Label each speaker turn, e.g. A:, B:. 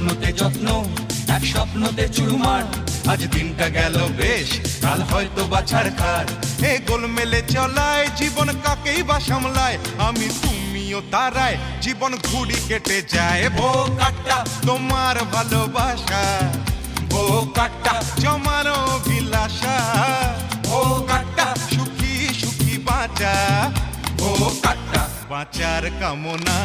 A: স্বপ্নতে যত্ন, এক স্বপ্নতে চুরমার। আজ দিনটা গেল বেশ, কাল হয়তো বাছার খার।
B: এ গোলমেলে চলায় জীবন কাকেই বা সামলায়, আমি তুমিও তারায় জীবন ঘুড়ি কেটে যায়।
A: ও কাট্টা
B: তোমার ভালোবাসা,
A: ও কাট্টা
B: জমার অভিলাষা,
A: ও কাট্টা
B: সুখী সুখী বাঁচা,
A: ও কাট্টা
B: বাঁচার কামনা।